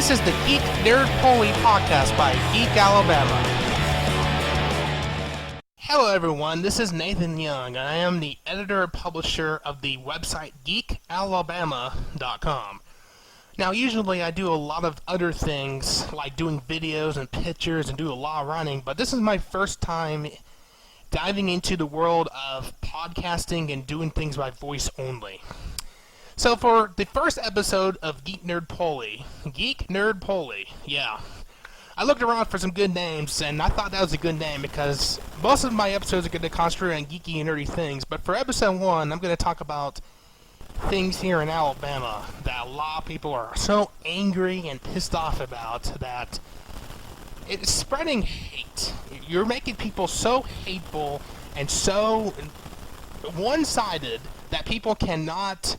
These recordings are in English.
This is the GeekNerdPoly podcast by Geek Alabama. Hello everyone, this is Nathan Young, and I am the editor-publisher of the website GeekAlabama.com. Now, usually I do a lot of other things, like doing videos and pictures and do a lot of writing, but this is my first time diving into the world of podcasting and doing things by voice only. So for the first episode of GeekNerdPoly, yeah, I looked around for some good names, and I thought that was a good name because most of my episodes are going to concentrate on geeky and nerdy things, but for episode 1, I'm going to talk about things here in Alabama that a lot of people are so angry and pissed off about that it's spreading hate. You're making people so hateful and so one-sided that people cannot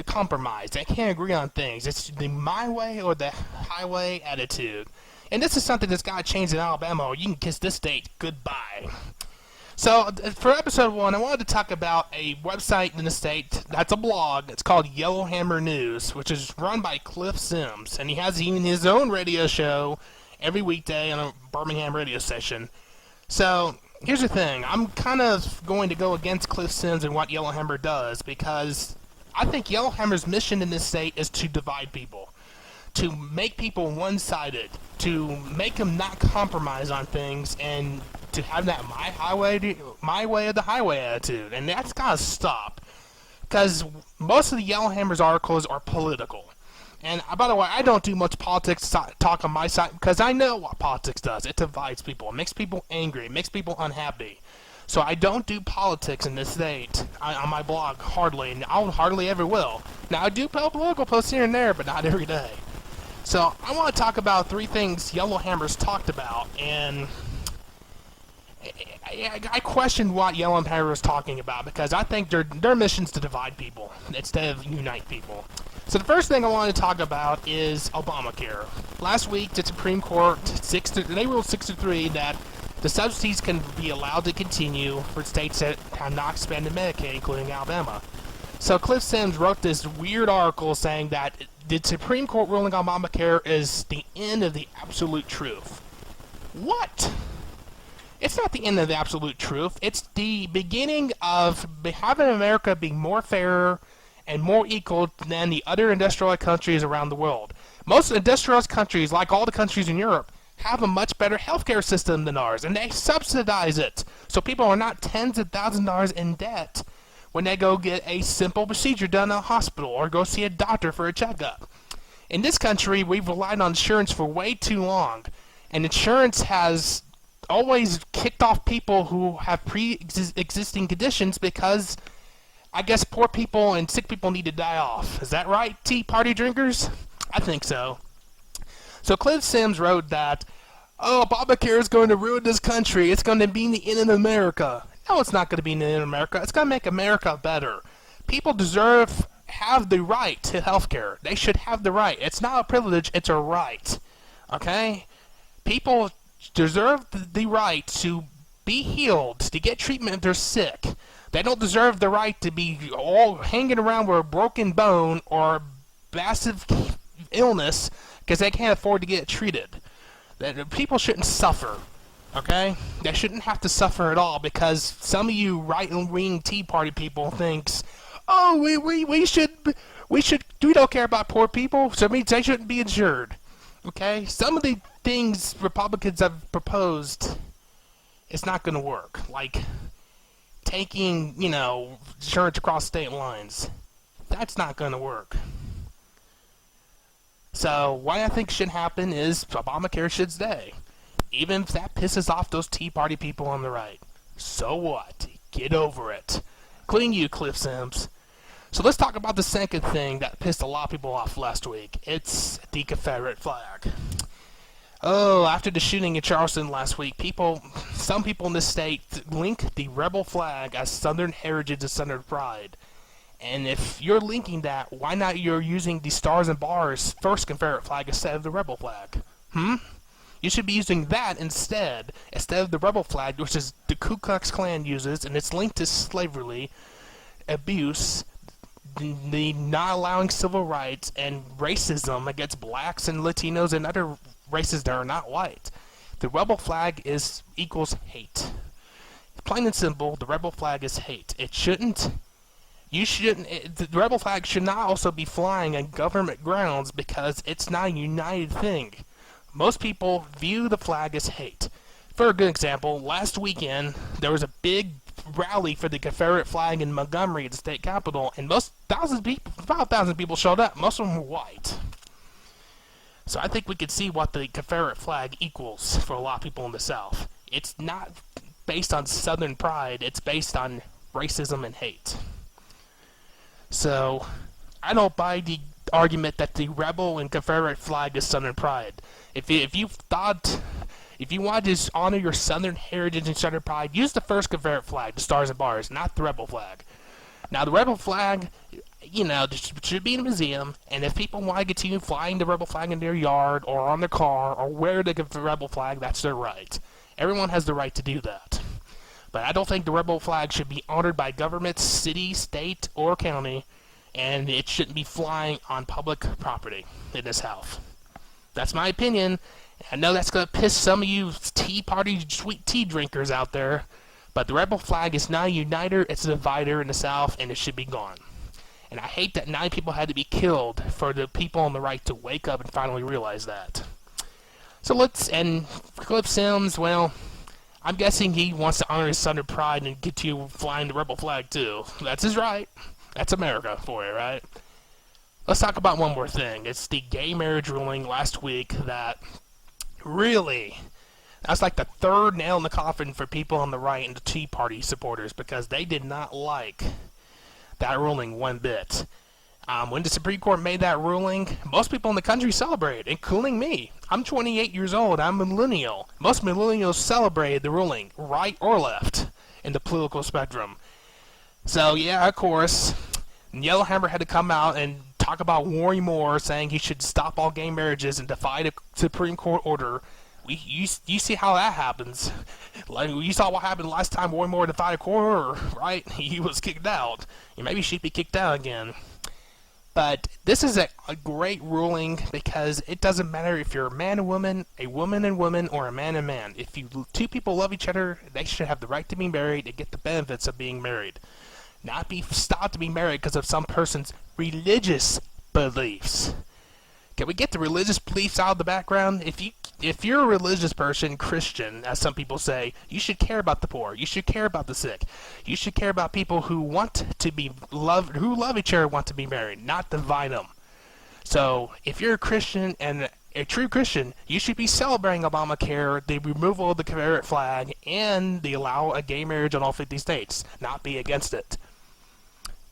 compromise. They can't agree on things. It's the my way or the highway attitude. And this is something that's got to change in Alabama, or you can kiss this state goodbye. So, for episode 1, I wanted to talk about a website in the state that's a blog. It's called Yellowhammer News, which is run by Cliff Sims. And he has even his own radio show every weekday on a Birmingham radio station. So, here's the thing. I'm kind of going to go against Cliff Sims and what Yellowhammer does, because I think Yellowhammer's mission in this state is to divide people, to make people one-sided, to make them not compromise on things, and to have that my way or the highway attitude. And that's got to stop, because most of the Yellowhammer's articles are political. And by the way, I don't do much politics talk on my site, because I know what politics does. It divides people. It makes people angry. It makes people unhappy. So I don't do politics in this state on my blog, hardly, and I hardly ever will. Now, I do political posts here and there, but not every day. So I want to talk about 3 things Yellowhammer's talked about, and I questioned what Yellowhammer was talking about, because I think their mission's to divide people instead of unite people. So the first thing I want to talk about is Obamacare. Last week, the Supreme Court, they ruled 6-3 that the subsidies can be allowed to continue for states that have not expanded Medicaid, including Alabama. So Cliff Sims wrote this weird article saying that the Supreme Court ruling on Obamacare is the end of the absolute truth. What? It's not the end of the absolute truth. It's the beginning of having America be more fair and more equal than the other industrialized countries around the world. Most industrialized countries, like all the countries in Europe, have a much better healthcare system than ours, and they subsidize it, so people are not tens of thousands of dollars in debt when they go get a simple procedure done in a hospital or go see a doctor for a checkup. In this country, we've relied on insurance for way too long, and insurance has always kicked off people who have pre-existing conditions because I guess poor people and sick people need to die off. Is that right, Tea Party drinkers? I think so. So Cliff Sims wrote that, Obamacare is going to ruin this country. It's going to be the end of America. No, it's not going to be the end of America. It's going to make America better. People have the right to health care. They should have the right. It's not a privilege, it's a right. Okay? People deserve the right to be healed, to get treatment if they're sick. They don't deserve the right to be all hanging around with a broken bone or massive illness because they can't afford to get treated. People shouldn't suffer, okay? They shouldn't have to suffer at all because some of you right-wing Tea Party people thinks, we don't care about poor people, so it means they shouldn't be insured, okay? Some of the things Republicans have proposed, it's not going to work, like taking, insurance across state lines. That's not going to work. So, what I think should happen is Obamacare should stay. Even if that pisses off those Tea Party people on the right. So what? Get over it. Including you, Cliff Sims. So let's talk about the second thing that pissed a lot of people off last week. It's the Confederate flag. After the shooting in Charleston last week, some people in this state link the rebel flag as Southern heritage and Southern pride. And if you're linking that, why not you're using the Stars and Bars first Confederate flag instead of the rebel flag? You should be using that instead of the rebel flag, which is the Ku Klux Klan uses, and it's linked to slavery, abuse, the not allowing civil rights and racism against blacks and Latinos and other races that are not white. The rebel flag equals hate. Plain and simple, the rebel flag is hate. The rebel flag should not also be flying on government grounds because it's not a united thing. Most people view the flag as hate. For a good example, last weekend there was a big rally for the Confederate flag in Montgomery at the state capitol, and about 1,000 people showed up. Most of them were white. So I think we can see what the Confederate flag equals for a lot of people in the South. It's not based on Southern pride, it's based on racism and hate. So I don't buy the argument that the rebel and Confederate flag is Southern pride. If you wanted to honor your Southern heritage and Southern pride, use the first Confederate flag, the Stars and Bars, not the rebel flag. Now, the rebel flag, should be in a museum, and if people want to continue flying the rebel flag in their yard or on their car or wear the rebel flag, that's their right. Everyone has the right to do that. But I don't think the rebel flag should be honored by government, city, state, or county, and it shouldn't be flying on public property in this South. That's my opinion. I know that's going to piss some of you Tea Party sweet tea drinkers out there, but the rebel flag is not a uniter, it's a divider in the South, and it should be gone. And I hate that 9 people had to be killed for the people on the right to wake up and finally realize that. So and Cliff Sims, well, I'm guessing he wants to honor his Southern pride and get you flying the rebel flag too. That's his right. That's America for you, right? Let's talk about one more thing. It's the gay marriage ruling last week that really, that's like the third nail in the coffin for people on the right and the Tea Party supporters because they did not like that ruling one bit. When the Supreme Court made that ruling, most people in the country celebrated, including me. I'm 28 years old. I'm a millennial. Most millennials celebrated the ruling, right or left, in the political spectrum. So, yeah, of course, Yellowhammer had to come out and talk about Warren Moore, saying he should stop all gay marriages and defy the Supreme Court order. You see how that happens. Like, you saw what happened last time Warren Moore defied a court order, right? He was kicked out. And maybe she'd be kicked out again. But this is a great ruling because it doesn't matter if you're a man and woman and woman, or a man and man. If two people love each other, they should have the right to be married and get the benefits of being married. Not be stopped to be married because of some person's religious beliefs. Can we get the religious beliefs out of the background? If you're a religious person, Christian, as some people say, you should care about the poor. You should care about the sick. You should care about people who want to be loved, who love each other, want to be married, not divide them. So, if you're a Christian and a true Christian, you should be celebrating Obamacare, the removal of the Confederate flag, and the allow a gay marriage in all 50 states, not be against it.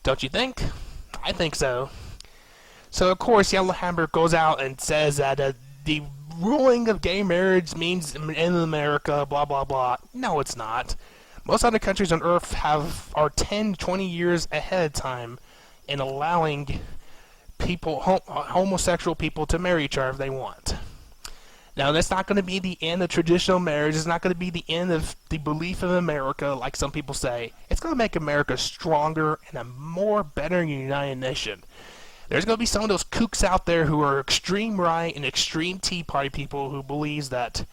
Don't you think? I think so. So, of course, Yellowhammer goes out and says that the ruling of gay marriage means in America, blah, blah, blah. No, it's not. Most other countries on Earth are 10, 20 years ahead of time in allowing homosexual people to marry each other if they want. Now, that's not going to be the end of traditional marriage. It's not going to be the end of the belief of America, like some people say. It's going to make America stronger and a more better united nation. There's going to be some of those kooks out there who are extreme right and extreme Tea Party people who believes that,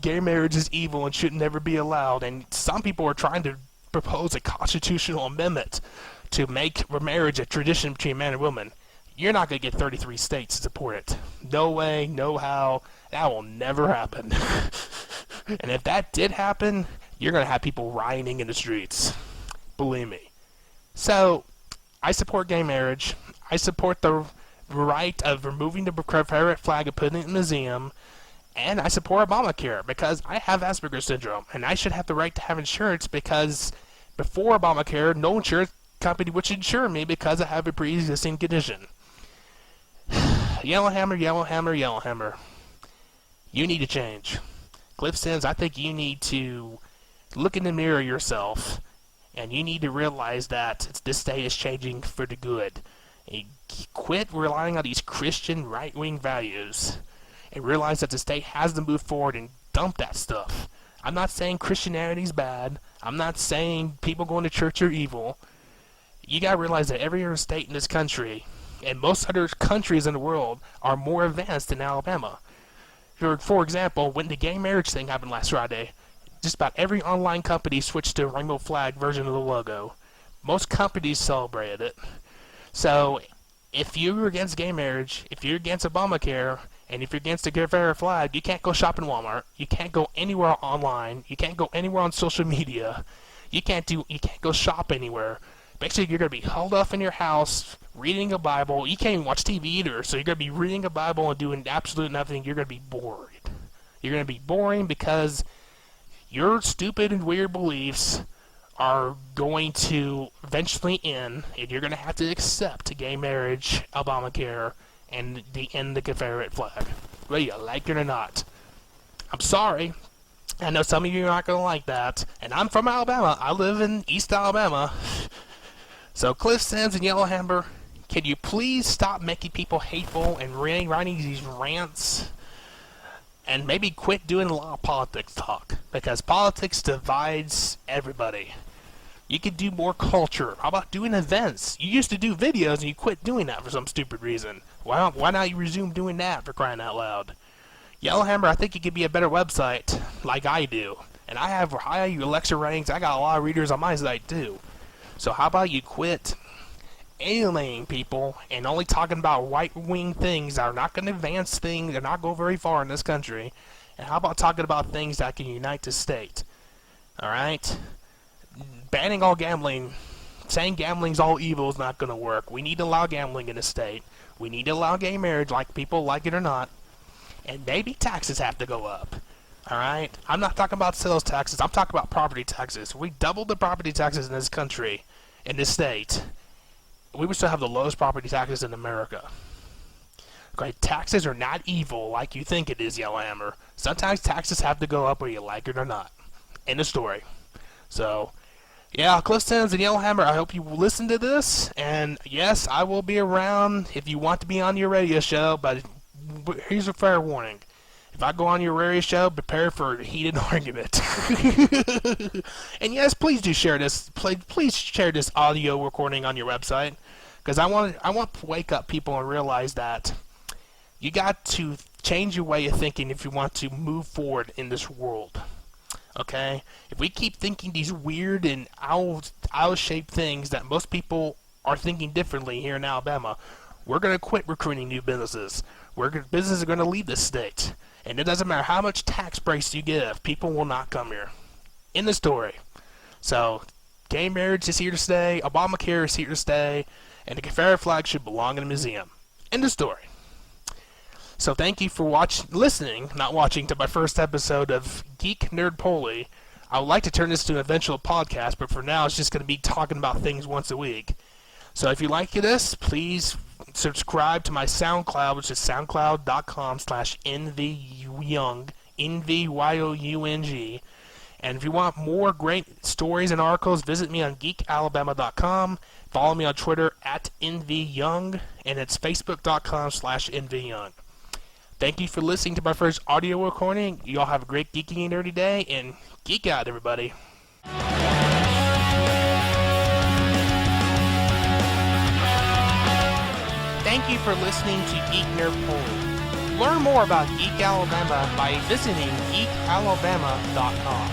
gay marriage is evil and should never be allowed. And some people are trying to propose a constitutional amendment to make marriage a tradition between man and woman. You're not going to get 33 states to support it. No way, no how. That will never happen. And if that did happen, you're going to have people rioting in the streets. Believe me. So, I support gay marriage. I support the right of removing the Confederate flag and putting it in a museum. And I support Obamacare because I have Asperger's syndrome. And I should have the right to have insurance because before Obamacare, no insurance company would insure me because I have a pre-existing condition. Yellowhammer, Yellowhammer, Yellowhammer. You need to change. Cliff Sims, I think you need to look in the mirror yourself, and you need to realize that this state is changing for the good. And quit relying on these Christian right-wing values, and realize that the state has to move forward and dump that stuff. I'm not saying Christianity's bad. I'm not saying people going to church are evil. You gotta realize that every other state in this country, and most other countries in the world, are more advanced than Alabama. For example, when the gay marriage thing happened last Friday, just about every online company switched to a rainbow flag version of the logo. Most companies celebrated it. So, if you're against gay marriage, if you're against Obamacare, and if you're against the Confederate flag, you can't go shop in Walmart. You can't go anywhere online. You can't go anywhere on social media. You can't go shop anywhere. Basically, you're going to be held off in your house, reading a Bible. You can't even watch TV either, so you're going to be reading a Bible and doing absolute nothing. You're going to be bored. You're going to be boring because your stupid and weird beliefs are going to eventually end, and you're going to have to accept gay marriage, Obamacare, and the Confederate flag, whether you like it or not. I'm sorry. I know some of you are not going to like that, and I'm from Alabama. I live in East Alabama. So Cliff Sims and Yellowhammer, can you please stop making people hateful and writing these rants? And maybe quit doing a lot of politics talk, because politics divides everybody. You could do more culture. How about doing events? You used to do videos and you quit doing that for some stupid reason. Why not you resume doing that, for crying out loud? Yellowhammer, I think you could be a better website, like I do. And I have high Alexa ratings. I got a lot of readers on my site too. So how about you quit alienating people and only talking about right-wing things that are not going to advance things, they're not go very far in this country. And how about talking about things that can unite the state? Alright? Banning all gambling, saying gambling's all evil is not going to work. We need to allow gambling in the state. We need to allow gay marriage, like people like it or not. And maybe taxes have to go up. Alright? I'm not talking about sales taxes. I'm talking about property taxes. We doubled the property taxes in this country, in this state. We would still have the lowest property taxes in America. Okay, taxes are not evil like you think it is, Yellowhammer. Sometimes taxes have to go up whether you like it or not. End of story. So, yeah, Cliff Sims and Yellowhammer, I hope you listen to this. And yes, I will be around if you want to be on your radio show, but here's a fair warning. If I go on your radio show, prepare for a heated argument. And yes, please do share this. Please share this audio recording on your website, because I want to wake up people and realize that you got to change your way of thinking if you want to move forward in this world. Okay? If we keep thinking these weird and owl-shaped things that most people are thinking differently here in Alabama, we're going to quit recruiting new businesses. Businesses are going to leave this state. And it doesn't matter how much tax breaks you give, people will not come here. In the story. So, gay marriage is here to stay, Obamacare is here to stay, and the Confederate flag should belong in a museum. End of story. So thank you for listening to my first episode of GeekNerdPoly. I would like to turn this to an eventual podcast, but for now it's just going to be talking about things once a week. So if you like this, please subscribe to my SoundCloud, which is soundcloud.com/nvyoung, NVYOUNG. And if you want more great stories and articles, visit me on geekalabama.com. Follow me on Twitter @nvyoung, and it's facebook.com/nvyoung. Thank you for listening to my first audio recording. You all have a great geeky and nerdy day, and geek out, everybody. Thank you for listening to GeekNerdPoly. Learn more about Geek Alabama by visiting geekalabama.com.